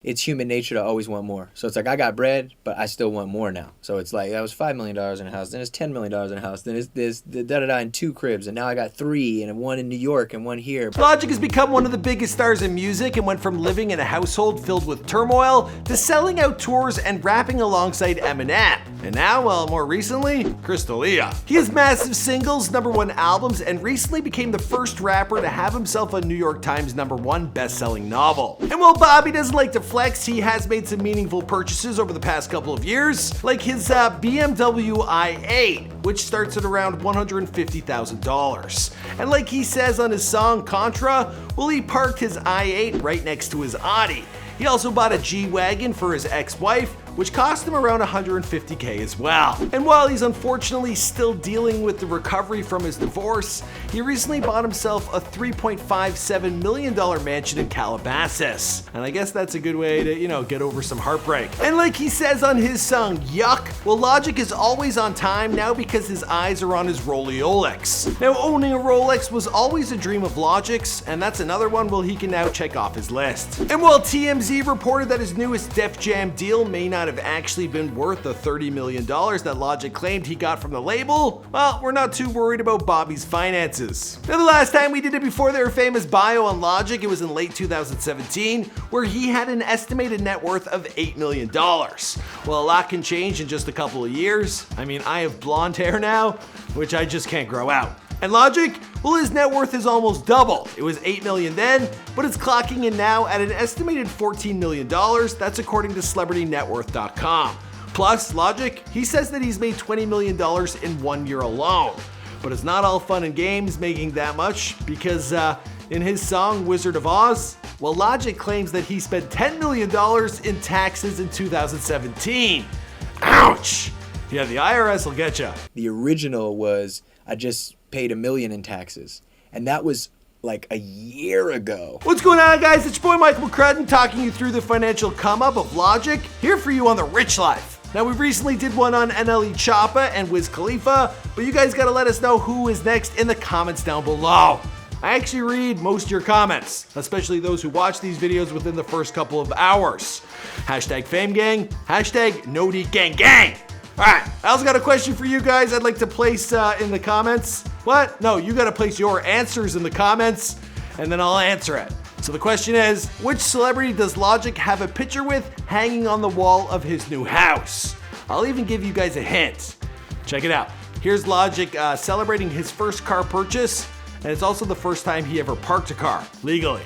it's human nature to always want more. So it's like, I got bread, but I still want more now. So it's like, that was $5 million in a house, then it's $10 million in a house, then it's this, da-da-da, in 2 cribs, and now I got 3, and 1 in New York, and 1 here. Logic has become one of the biggest stars in music and went from living in a household filled with turmoil to selling out tours and rapping alongside Eminem. And now, well, more recently, Chrysler. He has massive singles, #1 albums, and recently became the first rapper to have himself a New York Times #1 best-selling novel. And while Bobby doesn't like to flex, he has made some meaningful purchases over the past couple of years, like his BMW i8, which starts at around $150,000. And like he says on his song Contra, well, he parked his i8 right next to his Audi. He also bought a G-Wagon for his ex-wife, which cost him around $150K as well. And while he's unfortunately still dealing with the recovery from his divorce, he recently bought himself a $3.57 million mansion in Calabasas. And I guess that's a good way to, get over some heartbreak. And like he says on his song Yuck, well, Logic is always on time now because his eyes are on his Rolex. Now, owning a Rolex was always a dream of Logic's, and that's another one he can now check off his list. And while TMZ reported that his newest Def Jam deal may not have actually been worth the $30 million that Logic claimed he got from the label, well, we're not too worried about Bobby's finances. Now, the last time we did it before their famous bio on Logic, it was in late 2017, where he had an estimated net worth of $8 million. Well, a lot can change in just a couple of years. I mean, I have blonde hair now, which I just can't grow out. And Logic, well, his net worth is almost double. It was $8 million then, but it's clocking in now at an estimated $14 million. That's according to CelebrityNetWorth.com. Plus, Logic, he says that he's made $20 million in 1 year alone. But it's not all fun and games making that much, because in his song Wizard of Oz, well, Logic claims that he spent $10 million in taxes in 2017. Ouch! Yeah, the IRS will get ya. The original was, I just paid $1 million in taxes, and that was like a year ago. What's going on, guys? It's your boy Michael McCrudden talking you through the financial come up of Logic, here for you on The Rich Life. Now, we recently did one on Untitled Chapter and Wiz Khalifa, but you guys gotta let us know who is next in the comments down below. I actually read most of your comments, especially those who watch these videos within the first couple of hours. #FameGang, #NoDGangGang. Alright, I also got a question for you guys I'd like to place in the comments. What? No, you gotta place your answers in the comments, and then I'll answer it. So the question is, which celebrity does Logic have a picture with hanging on the wall of his new house? I'll even give you guys a hint. Check it out. Here's Logic celebrating his first car purchase, and it's also the first time he ever parked a car, legally.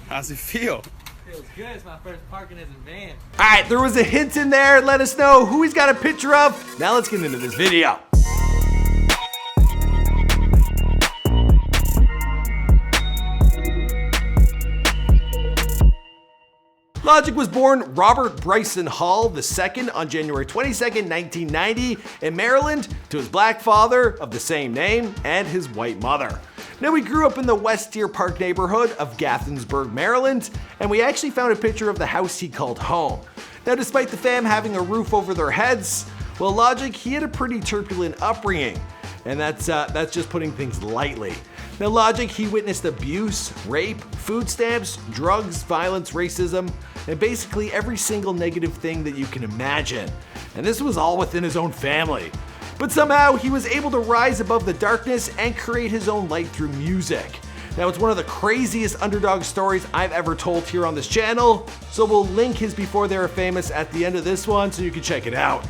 How's it feel? Feels good. It's my first parking as a van. Alright, there was a hint in there. Let us know who he's got a picture of. Now let's get into this video. Logic was born Robert Bryson Hall II on January 22nd, 1990 in Maryland to his black father of the same name and his white mother. Now, he grew up in the West Deer Park neighborhood of Gaithersburg, Maryland, and we actually found a picture of the house he called home. Now, despite the fam having a roof over their heads, well, Logic, he had a pretty turbulent upbringing, and that's just putting things lightly. Now, Logic, he witnessed abuse, rape, food stamps, drugs, violence, racism, and basically every single negative thing that you can imagine. And this was all within his own family. But somehow he was able to rise above the darkness and create his own light through music. Now, it's one of the craziest underdog stories I've ever told here on this channel, so we'll link his Before They Were Famous at the end of this one so you can check it out.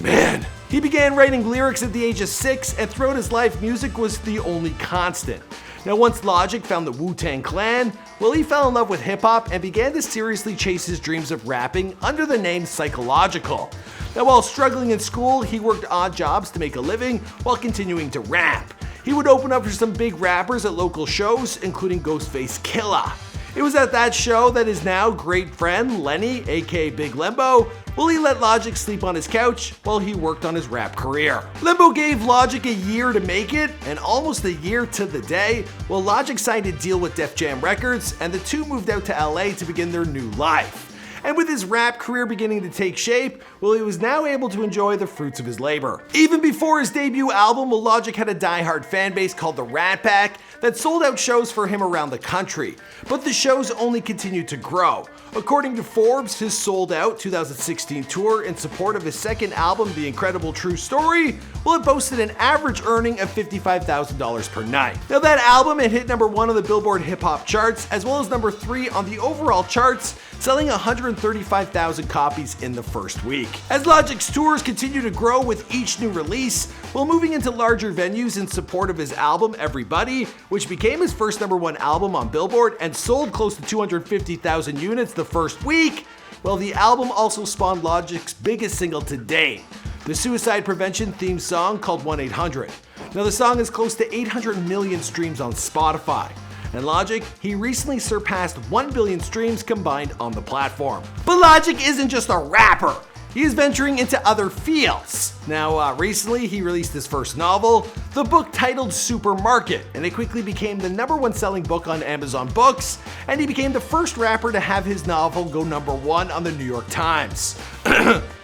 Man, he began writing lyrics at the age of 6, and throughout his life, music was the only constant. Now, once Logic found the Wu-Tang Clan, well, he fell in love with hip-hop and began to seriously chase his dreams of rapping under the name Psychological. Now, while struggling in school, he worked odd jobs to make a living while continuing to rap. He would open up for some big rappers at local shows, including Ghostface Killah. It was at that show that his now great friend, Lenny, aka Big Limbo, well, he let Logic sleep on his couch while he worked on his rap career. Limbo gave Logic a year to make it, and almost a year to the day, well, Logic signed a deal with Def Jam Records, and the two moved out to LA to begin their new life. And with his rap career beginning to take shape, well, he was now able to enjoy the fruits of his labor. Even before his debut album, well, Logic had a die-hard fan base called the Rat Pack that sold out shows for him around the country. But the shows only continued to grow. According to Forbes, his sold out 2016 tour in support of his second album, The Incredible True Story, well, it boasted an average earning of $55,000 per night. Now that album, it hit #1 on the Billboard hip hop charts, as well as #3 on the overall charts, selling 135,000 copies in the first week. As Logic's tours continue to grow with each new release, while moving into larger venues in support of his album Everybody, which became his first #1 album on Billboard and sold close to 250,000 units the first week, well, the album also spawned Logic's biggest single to date, the suicide prevention theme song called 1-800. Now the song is close to 800 million streams on Spotify. And Logic, he recently surpassed 1 billion streams combined on the platform. But Logic isn't just a rapper. He is venturing into other fields. Now, recently he released his first novel, the book titled Supermarket, and it quickly became the #1 selling book on Amazon Books, and he became the first rapper to have his novel go #1 on the New York Times.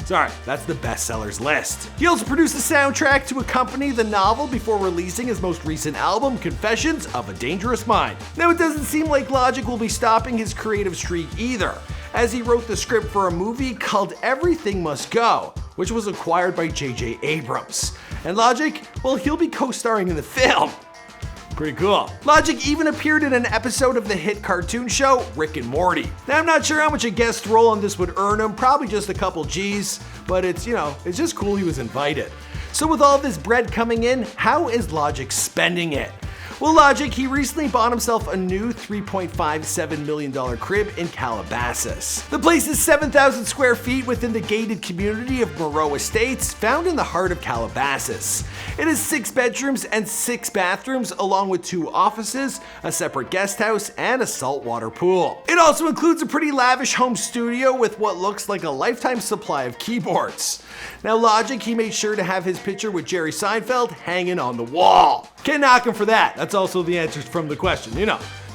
Sorry, that's the bestsellers list. He also produced a soundtrack to accompany the novel before releasing his most recent album, Confessions of a Dangerous Mind. Now, it doesn't seem like Logic will be stopping his creative streak either, as he wrote the script for a movie called Everything Must Go, which was acquired by J.J. Abrams. And Logic, well, he'll be co-starring in the film. Pretty cool. Logic even appeared in an episode of the hit cartoon show Rick and Morty. Now, I'm not sure how much a guest role on this would earn him, probably just a couple G's, but it's just cool he was invited. So with all this bread coming in, how is Logic spending it? Well, Logic, he recently bought himself a new $3.57 million crib in Calabasas. The place is 7,000 square feet within the gated community of Moreau Estates, found in the heart of Calabasas. It has 6 bedrooms and 6 bathrooms, along with 2 offices, a separate guest house, and a saltwater pool. It also includes a pretty lavish home studio with what looks like a lifetime supply of keyboards. Now, Logic, he made sure to have his picture with Jerry Seinfeld hanging on the wall. Can't knock him for that. That's also the answer from the question,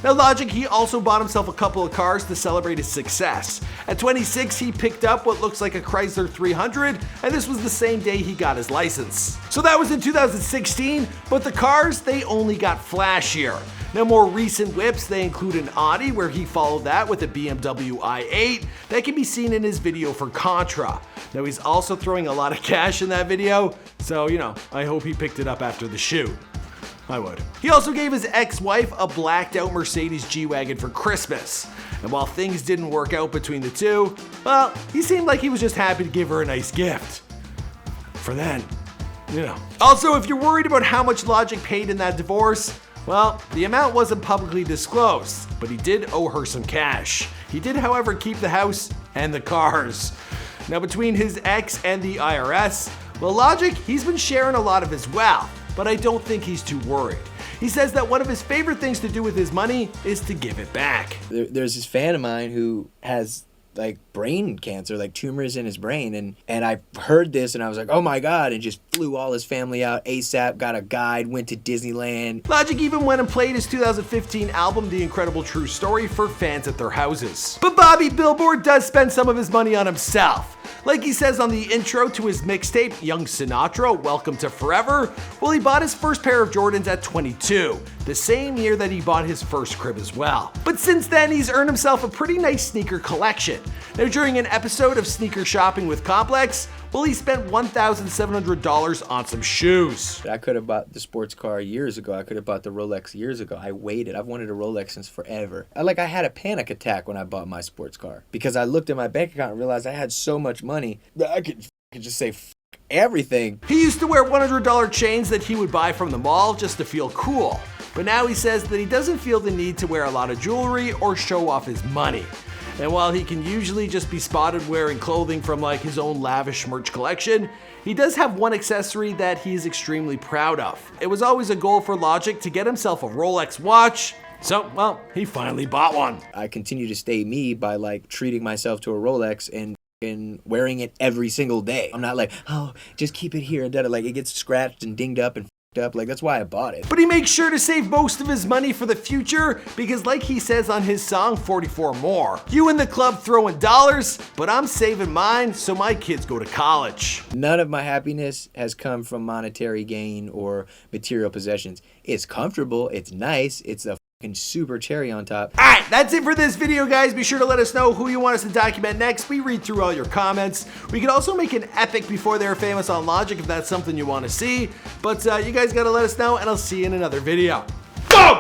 Now, Logic, he also bought himself a couple of cars to celebrate his success. At 26, he picked up what looks like a Chrysler 300, and this was the same day he got his license. So that was in 2016, but the cars, they only got flashier. Now, more recent whips, they include an Audi, where he followed that with a BMW i8 that can be seen in his video for Contra. Now, he's also throwing a lot of cash in that video, so, I hope he picked it up after the shoot. I would. He also gave his ex-wife a blacked out Mercedes G-Wagon for Christmas. And while things didn't work out between the two, well, he seemed like he was just happy to give her a nice gift. For then, Also, if you're worried about how much Logic paid in that divorce, well, the amount wasn't publicly disclosed, but he did owe her some cash. He did, however, keep the house and the cars. Now, between his ex and the IRS, well, Logic, he's been sharing a lot of his wealth, but I don't think he's too worried. He says that one of his favorite things to do with his money is to give it back. There's this fan of mine who has brain cancer, tumors in his brain, and I heard this and I was like, oh my god, and just flew all his family out ASAP, got a guide, went to Disneyland. Logic even went and played his 2015 album The Incredible True Story for fans at their houses. But Bobby Billboard does spend some of his money on himself. Like he says on the intro to his mixtape, Young Sinatra, Welcome to Forever, well, he bought his first pair of Jordans at 22, the same year that he bought his first crib as well. But since then, he's earned himself a pretty nice sneaker collection. Now, during an episode of Sneaker Shopping with Complex, well, he spent $1,700 on some shoes. I could have bought the sports car years ago. I could have bought the Rolex years ago. I waited. I've wanted a Rolex since forever. I had a panic attack when I bought my sports car because I looked at my bank account and realized I had so much money that I could just say everything. He used to wear $100 chains that he would buy from the mall just to feel cool. But now he says that he doesn't feel the need to wear a lot of jewelry or show off his money. And while he can usually just be spotted wearing clothing from his own lavish merch collection, he does have one accessory that he is extremely proud of. It was always a goal for Logic to get himself a Rolex watch, so, well, he finally bought one. I continue to stay me by treating myself to a Rolex and wearing it every single day. I'm not oh, just keep it here and it gets scratched and dinged up and up. Like, that's why I bought it. But he makes sure to save most of his money for the future because, like he says on his song 44 More, you in the club throwing dollars, but I'm saving mine so my kids go to college. None of my happiness has come from monetary gain or material possessions. It's comfortable, it's nice, it's a fucking super cherry on top. Alright, that's it for this video, guys. Be sure to let us know who you want us to document next. We read through all your comments. We could also make an epic before they were famous on Logic if that's something you want to see. But you guys gotta let us know, and I'll see you in another video. Boom!